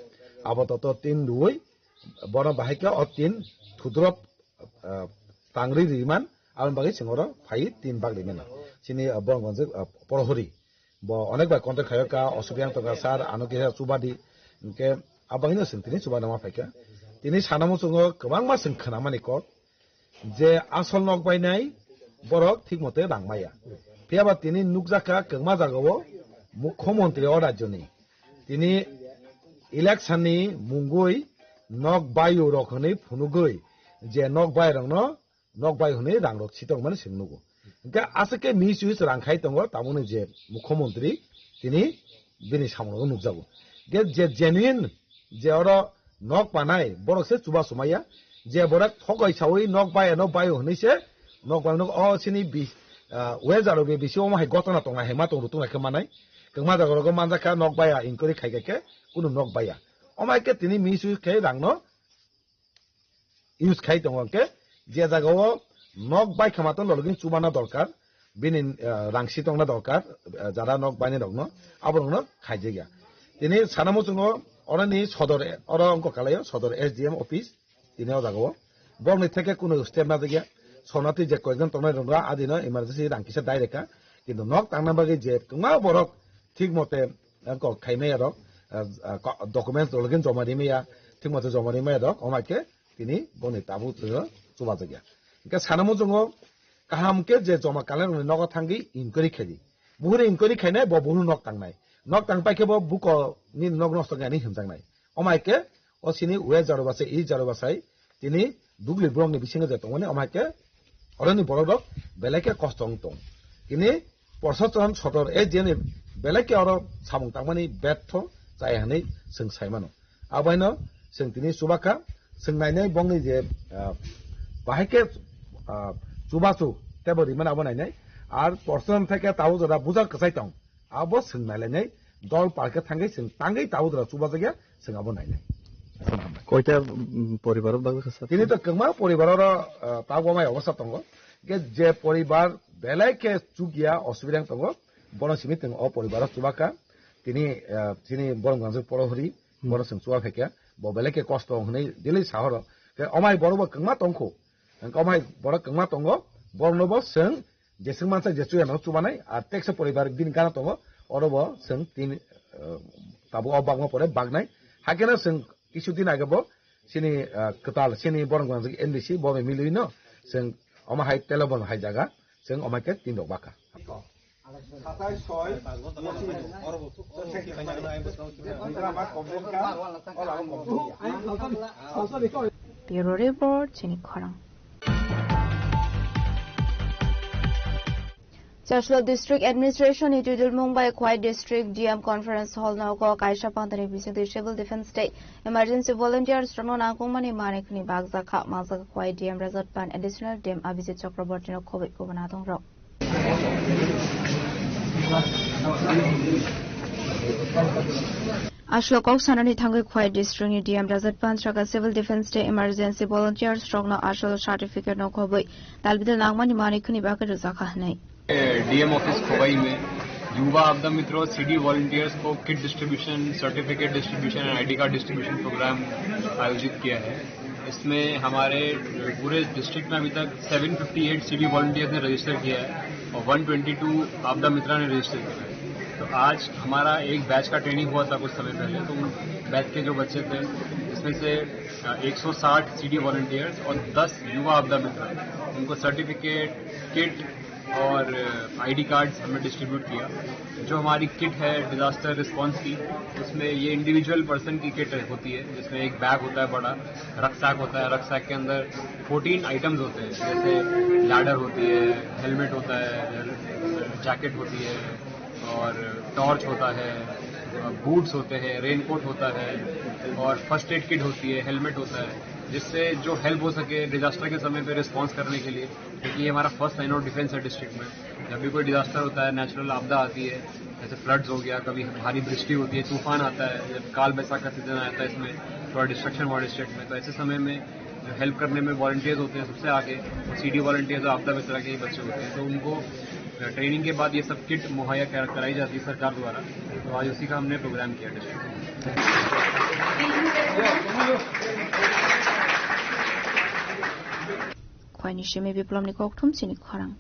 আবো তত তিন দুই বড় বাহাইকা অ তিন থুদ্রপ তাংরি রিমান আবন বাগি সিংহর ফাই তিন bug দিমেনা sini bonggonje porhori bo onekbar kontek khayaka osubiang toka sar anoke subadi ke abangino sintini subana ma faika tini sanamo sungo kobang ma sing khanamani ko je asol nok bainai borok thik mote rangmaya piaba tini nukjaka kengma jagawo mukhyamantri o rajyoni tini election ni mungoi nok bayu rokhoni phunugoi je nok bai rangno nok bai hune rangrok sitok mane singnugo আজকে misuse রাংখাই দङ তামনে যে মুখ্যমন্ত্রী তিনি বিনি সামনে নুকজাগো যে জেনুইন যে অর নক পানাই বড়সে চুবা সুমাইয়া যে বড় ঠকাই সাউই নক বাই হনিছে নক বাই নক অ সিনি বি ওয়েজারো বে বিসি ওমাই গতনা তঙা হেমা তং রুতুং একে মানাই কমা জাগরগো মানজাকা নক বাইয়া ইনকরি খাইকে কোনো নক বাইয়া ওমাইকে তিনি মিস ইউজ খাই রাংনো ইউজ খাই দঙকে যে জাগাও নক বাই খামাতন লগিন চুবানা দরকার বিনি রাংসি তংনা দরকার যারা নক বাইনে দগ্ন আবরংন খাইজে গিয়া তিনি সানামু চুঙ্গ অরানি সদর অর অঙ্ক কালায় সদর এসডিএম অফিস তিনিও জাগাও বংনি থেকে কোনো স্টেপ না গিয়া sonati je koigan tonai rongra adino emergency rangkisa daireka কিন্তু nok tangna bagi je kma borok ঠিক মতে ko khaime rok documents dolgin joma dimeya ঠিক মতে joma dimeya rok omake tini boni tabu chuba jagya ke sanamu jongo kahamke je joma kalen nogo thangi inquiry khedi buhure inquiry khainai bo buhu nok tangpai ke bo buko ni nog nosto gani himjangnai omake osini we jarobase I jarobasai tini dugli brong ni bisinga je tongone omake orani borodok beleke kostong tong ini Persatuan Sotor jeni beleke oro samung tangmani betho jayhanai sing saimano abaino sing tini subaka sing nainai bongni je bahike subasu tebori mana abo nainai ar person theke tabu jora bujar kasai tong abo sing nailai dol parke thangai sing tangai tabu jora subajagya sing abo nainai কয়টা পরিবারের বাগে আছে তিনি তো কমা পরিবারের তাগমাই অবস্থা তঙ্গ যে পরিবার বেলাইকে চুগিয়া অসুবিধা তঙ্গ বড় সীমিত অ পরিবার চুবাকা তিনি তিনি বরংগঞ্জ পরহরি বড় সিং চুয়া ফেকে বেলাইকে কষ্ট হনে দিলি শহর অমাই বড় কমা তংখো অমাই বড় কমা তঙ্গ বর্ণব সিং যেসিং মানসা যেচুয়া ন চুবানাই আর টেক্স পরিবার দিন কানা তঙ্গ অরব সিং তিন তাবু অবাগম পরে বাগনাই হাকেনা সিং কিছুদিন আগে sini ketal sini borong NDC bobe milino sing oma hai telebon hai jaga sing oma ke tindok baka Bureau Report Chini Khorang Chashla District Administration Itudul Mumbai Quiet District DM Conference Hall now ko Kaisha Pantani Bising Civil Defense Day Emergency Volunteers Ramon Angkumani Manikni Bagzaka Mazaka Quiet DM Resort Pan Additional DM Abhijit Chakraborty no Covid Govanatong Rock Ashlo Kok Sanani Thangai Quiet District DM Resort Pan Chaka Civil Defense Day Emergency Volunteers Strong no Ashlo Certificate no Kobai Dalbidal Nangmani Manikni Bagadu Zakahne DM office Khowai में युवा आपदा मित्रों CD volunteers को kit distribution certificate distribution and ID card distribution program आयोजित किया है इसमें हमारे पूरे डिस्ट्रिक्ट में अभी तक 758 सीडी वॉलंटियर्स ने रजिस्टर किया है और 122 आपदा मित्रा ने रजिस्टर किया है तो आज हमारा एक बैच का ट्रेनिंग हुआ था कुछ समय पहले तो उन बैच के जो बच्चे थे इसमें से 160 सीडी वॉलंटियर्स और 10 युवा आपदा मित्र उनको सर्टिफिकेट किट और आईडी कार्ड्स हमने डिस्ट्रीब्यूट किया जो हमारी किट है डिजास्टर रिस्पांस की उसमें ये इंडिविजुअल पर्सन की किट होती है जिसमें एक बैग होता है बड़ा रक्सैक होता है रक्सैक के अंदर 14 आइटम्स होते हैं जैसे लैडर होती है हेलमेट होता है जैकेट होती है और टॉर्च होता है बूट्स होते हैं रेनकोट होता है और फर्स्ट एड किट होती है हेलमेट होता है जिससे जो हेल्प हो सके डिजास्टर के समय पे रिस्पांस करने के लिए क्योंकि ये हमारा फर्स्ट लाइन ऑफ डिफेंस है डिस्ट्रिक्ट में जब भी कोई डिजास्टर होता है नेचुरल आपदा आती है जैसे फ्लड्स हो गया कभी भारी वृष्टि होती है तूफान आता है जब काल बैसाख का सीजन आता है इसमें थोड़ा डिस्ट्रक्शन हुआ डिस्ट्रिक्ट में तो ऐसे समय में जो हेल्प करने में वॉलंटियर्स होते हैं सबसे आगे सीडी वॉलंटियर्स आपदा मित्रा के ही बच्चे होते हैं तो उनको ट्रेनिंग के बाद ये सब किट मुहैया कराई जाती है सरकार द्वारा तो आज उसी का हमने प्रोग्राम किया district Kwainishimi Biplomni Koktum Chini Khorang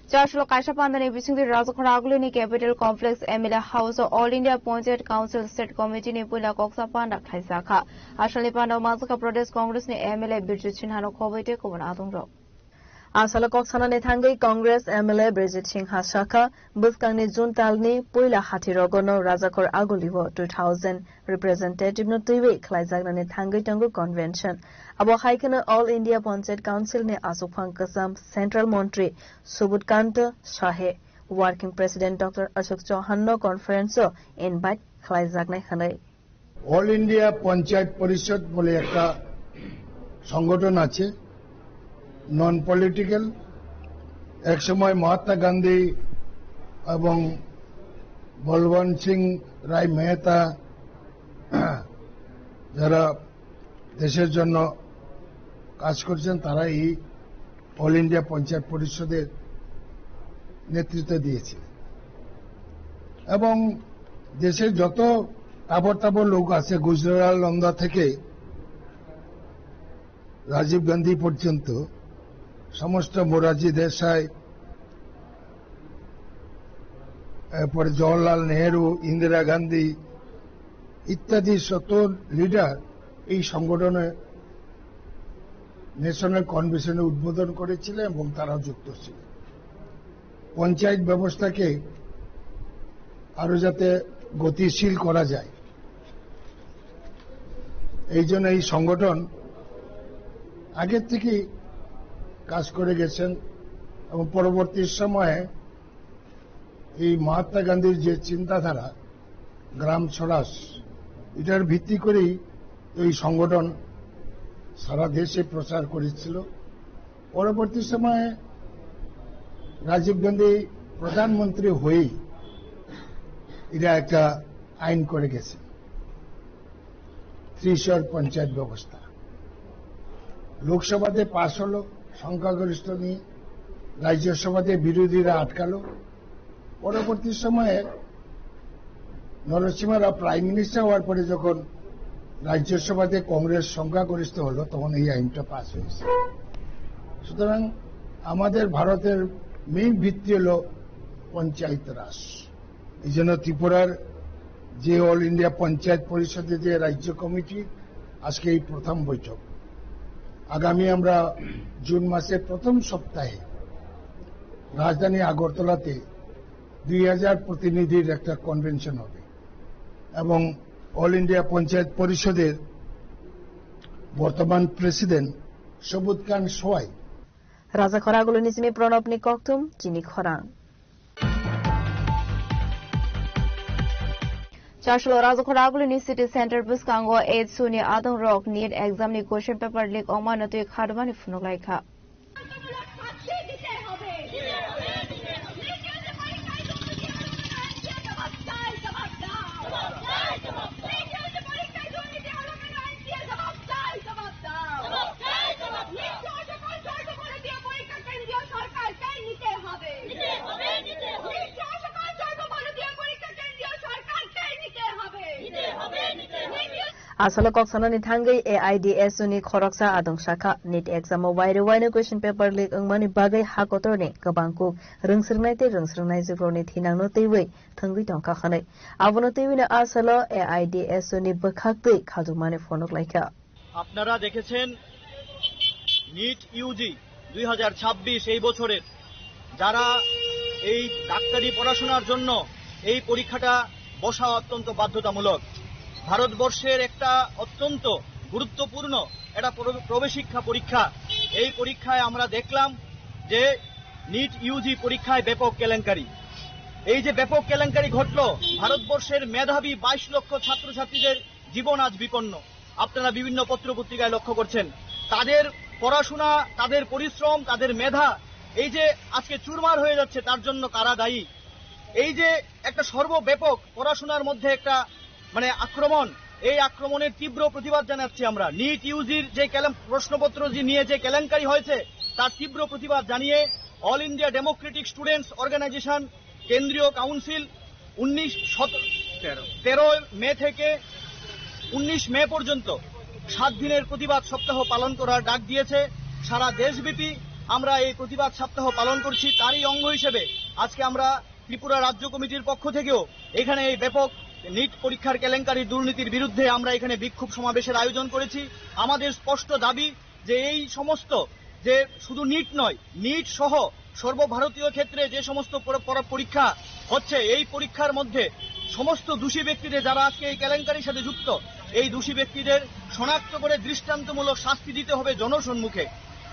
Chashlo Kaisha Pandani Bising the Razakaragulini Capital Complex MLA House All India Panchayat Council State Committee ni Pula Koksa Panda Thaisaka Ashali Panda Mazaka Pradesh Congress ni MLA Birjit Sinha Kobite Kobanatong Rock Asala Koksana ni Thangai Congress MLA Birjit Sinha Shaka Buskangni Juntalni Puila Hatirogono Razakor Agulivo 2000 representative no tuiwe Klaizagna ni Thangai Tango Convention Abo Haikana All India Panchayat Council ni Asupang Kasam Central Montri Subudkanta Shahe Working President Dr. Ashok Chauhan no conference invite Klaizagna Hanai All India Panchayat Parishad bole ekta সংগঠন আছে non political একসময় মহাত্মা গান্ধী এবং বলবন্ত সিং রায় মেহতা যারা দেশের জন্য কাজ করছেন তারা এই অল ইন্ডিয়া পঞ্চায়েত পরিষদের নেতৃত্ব দিয়েছে এবং দেশের যত তাবর তাবর লোক আছে গুজরাট লন্দা থেকে রাজীব গান্ধী পর্যন্ত সমস্ত মোরারজি দেশাই, এরপরে জওয়াহরলাল নেহেরু, ইন্দিরা গান্ধী ইত্যাদি শত লিডার এই সংগঠনে ন্যাশনাল কনভেনশনে উদ্বোধন করেছিলেন এবং তারা যুক্ত ছিল। পঞ্চায়েত ব্যবস্থাকে আরো যাতে গতিশীল করা যায়, এই জন্য এই সংগঠন আগের থেকেই কাজ করে গেছেন এবং পরবর্তী সময়ে এই মহাত্মা গান্ধীর যে চিন্তাধারা গ্রাম স্বরাজ, এটার ভিত্তি করেই এই সংগঠন সারা দেশে প্রচার করেছিল। পরবর্তী সময়ে রাজীব গান্ধী প্রধানমন্ত্রী হয়েই এরা একটা আইন করে গেছে, ত্রিস্তর পঞ্চায়েত ব্যবস্থা। লোকসভাতে পাশ হলো সংখ্যাগরিষ্ঠ নিয়ে, রাজ্যসভাতে বিরোধীরা আটকালো। পরবর্তী সময়ে নরসিংহ রাও প্রাইম মিনিস্টার হওয়ার পরে যখন রাজ্যসভাতে কংগ্রেস সংখ্যাগরিষ্ঠ হলো, তখন এই আইনটা পাস হয়েছে। সুতরাং আমাদের ভারতের মেইন ভিত্তি হল পঞ্চায়েত রাজ। এই জন্য ত্রিপুরার যে অল ইন্ডিয়া পঞ্চায়েত পরিষদের যে রাজ্য কমিটি, আজকে এই প্রথম বৈঠক। আগামী আমরা জুন মাসের প্রথম সপ্তাহে রাজধানী আগরতলাতে 2000 প্রতিনিধির একটা কনভেনশন হবে এবং অল ইন্ডিয়া পঞ্চায়েত পরিষদের বর্তমান প্রেসিডেন্ট সবুজ খান সোয়াই রাজা খরাগুলো নিজিমি প্রণব নিকক্তুম চিনি খরাং চারশো রাজা খরাগুলো নি সিটি সেন্টার বুসকাঙ্গো 8 সুনি আদং রক নিট এক্সাম নি কোশ্চেন পেপার লিক অমানতই খাদমানি ফুনুলাইখা আসলে কক্সনানি থাঙ্গৈ AIDS নি খরকসা আদং শাখা নিট এক্সাম ওয়াইরে ওয়াইনে কোশ্চেন পেপার লিক अंगमानि बागै हाकतरनि गोबांखौ रोंस्रोंनाय जिब्रनि थिनांनो तैवै थंगै दंखा खानै आबनो तैवैनो আসলে AIDS नि बखाखै खाजुमानि फनक लायखा। আপনারা দেখেছেন নিট ইউজি 2026 এই বছরের যারা এই ডাক্তারি পড়াশোনার জন্য এই পরীক্ষাটা বসা অত্যন্ত বাধ্যতামূলক। ভারতবর্ষের একটা অত্যন্ত গুরুত্বপূর্ণ একটা প্রবেশিক্ষা পরীক্ষা। এই পরীক্ষায় আমরা দেখলাম যে নিট ইউজি পরীক্ষায় ব্যাপক কেলেঙ্কারি। এই যে ব্যাপক কেলেঙ্কারি ঘটলো, ভারতবর্ষের মেধাবী 22 লক্ষ ছাত্রছাত্রীদের জীবন আজ বিপন্ন। আপনারা বিভিন্ন পত্রপত্রিকায় লক্ষ্য করছেন তাদের পড়াশোনা, তাদের পরিশ্রম, তাদের মেধা এই যে আজকে চুরমার হয়ে যাচ্ছে, তার জন্য কারা দায়ী? এই যে একটা সর্বব্যাপক পড়াশোনার মধ্যে একটা আক্রমণ, এই আক্রমণের তীব্র প্রতিবাদ জানাচ্ছি আমরা। নিট ইউজির যে প্রশ্নপত্র নিয়ে যে কেলেঙ্কারি হয়েছে তার তীব্র প্রতিবাদ জানিয়ে All India Democratic Students Organisation কেন্দ্রীয় কাউন্সিল 13 মে থেকে 19 মে পর্যন্ত 7 দিনের প্রতিবাদ সপ্তাহ পালন করার ডাক দিয়েছে। সারা দেশব্যাপী আমরা এই প্রতিবাদ সপ্তাহ পালন করছি। তারই অঙ্গ হিসেবে আজকে আমরা ত্রিপুরা রাজ্য কমিটির পক্ষ থেকেও এখানে এই ব্যাপক নিট পরীক্ষার কেলেঙ্কারি দুর্নীতির বিরুদ্ধে আমরা এখানে বিক্ষোভ সমাবেশের আয়োজন করেছি। আমাদের স্পষ্ট দাবি যে এই সমস্ত যে শুধু নিট নয়, নিট সহ সর্বভারতীয় ক্ষেত্রে যে সমস্ত পরীক্ষা হচ্ছে, এই পরীক্ষার মধ্যে সমস্ত দোষী ব্যক্তিদের যারা আজকে এই কেলেঙ্কারির সাথে যুক্ত, এই দোষী ব্যক্তিদের শনাক্ত করে দৃষ্টান্তমূলক শাস্তি দিতে হবে জনসম্মুখে।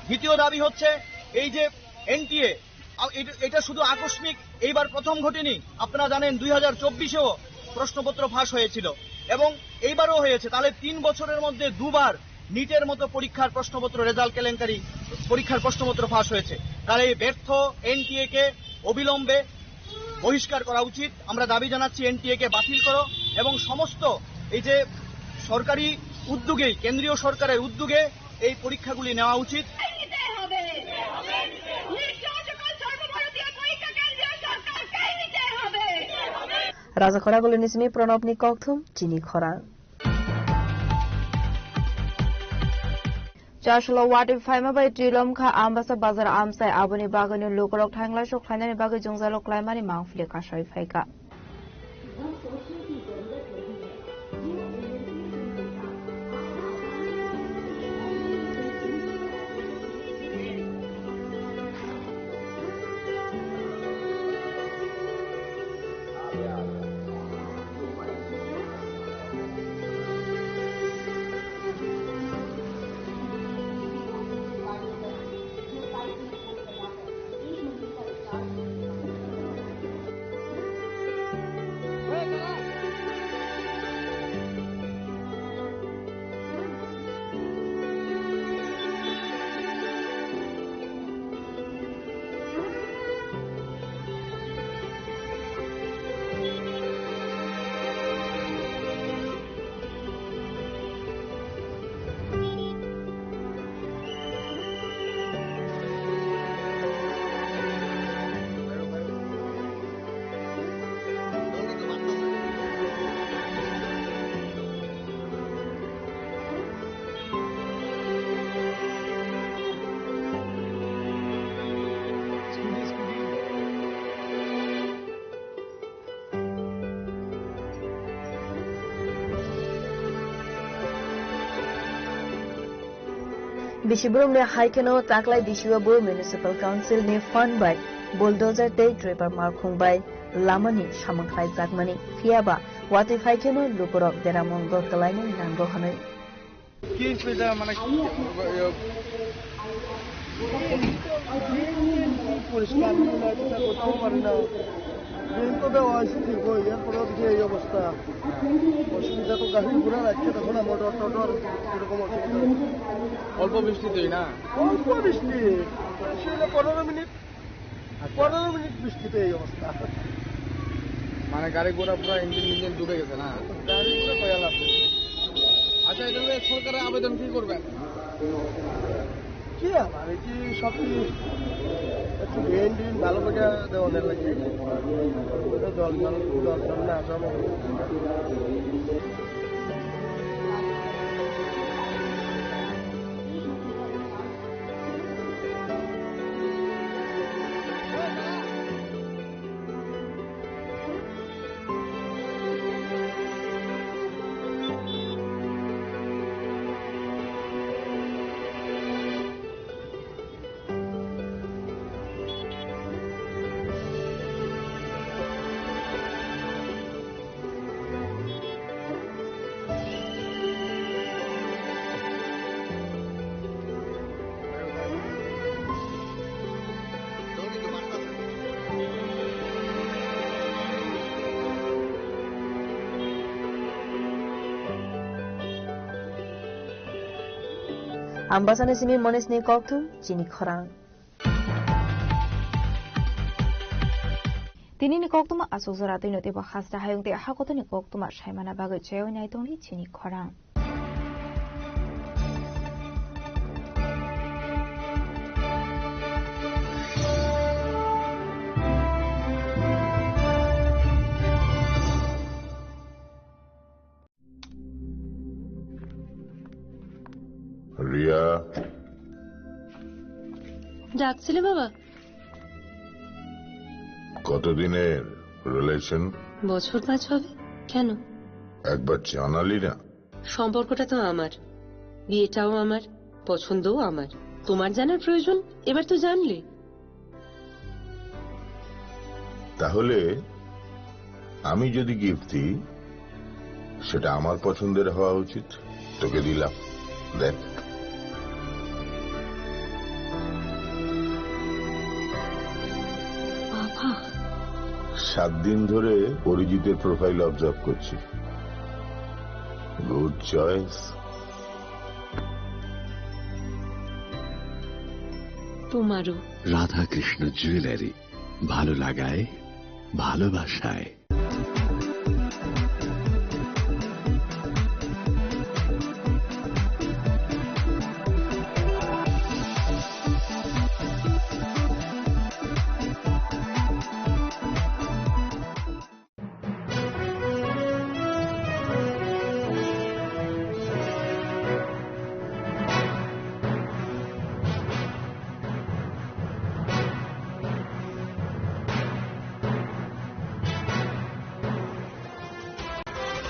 দ্বিতীয় দাবি হচ্ছে এই যে এনটিএ, এটা শুধু আকস্মিক এইবার প্রথম ঘটেনি। আপনারা জানেন 2024-এও প্রশ্নপত্র ফাঁস হয়েছিল এবং এইবারও হয়েছে। তাহলে 3 বছরের মধ্যে দুবার নিটের মতো পরীক্ষার প্রশ্নপত্র রেজাল্ট কেলেঙ্কারি পরীক্ষার প্রশ্নপত্র ফাঁস হয়েছে। তাহলে এই ব্যর্থ এনটিএ কে অবিলম্বে বহিষ্কার করা উচিত। আমরা দাবি জানাচ্ছি এনটিএ কে বাতিল করো এবং সমস্ত এই যে সরকারি উদ্যোগে, কেন্দ্রীয় সরকারের উদ্যোগে এই পরীক্ষাগুলি নেওয়া উচিত। রাজা খরাগুলো নিজমি প্রণব নিকক্তুম চিনি খরা Joshua Wati Faima by Trilom Ka Ambassa Bazar Amsai Abuni Bagani Lokorok Tangla Shoklana Baga Jungzalo Climani Mount Flikasha Faika. Bishiburum ne Haikano Taklai Dishiwabu Municipal Council ne fund by bulldozer day draper markung by Lamani Shamankai Zakmani Fiaba Wati Haikano Lukurok Deramon Gokalani Nango Hanu. তো দেওয়া হয়েছে ঠিক হয় এরপরেও দেখি এই অবস্থা অসুবিধা তো গাড়ি ঘোরা রাখছে তখন মোটর টোটর এরকম অসুবিধা অল্প বৃষ্টিতেই না অল্প বৃষ্টি 15 মিনিট বৃষ্টিতে এই অবস্থা মানে গাড়ি ঘোড়া পুরো ইঞ্জিন ডুবে গেছে না গাড়ি ঘোড়া কয়াল আছে আচ্ছা এটা সরকারের আবেদন কি করবেন কি আমার কি সব একটু ড্রেন ভালো করে দেওয়ানের লাগে জল না সব Ambasane simi mones ni koktu chini khorang. Tini ni koktuma asuzorati note ba khasta hayung te hakoto ni koktuma shaimana baga cheo nai tongni chini khorang. Riya ডাকছিলে বাবা কতদিনের রিলেশন বছর 5 হবে কেন একবার জানালি না সম্পর্কটা তো আমার বিয়েটাও আমার পছন্দও আমার তোমার জানার প্রয়োজন এবার তো জানলে তাহলে আমি যদি গিফট দিই সেটা আমার পছন্দের হওয়া উচিত তোকে দিলাম দেখ বাবা 7 দিন ধরে অরিজিতের প্রোফাইল অবজার্ভ করছি গুড চয়েস তোমারও রাধা কৃষ্ণ জুয়েলারি ভালো লাগায় ভালোবাসায়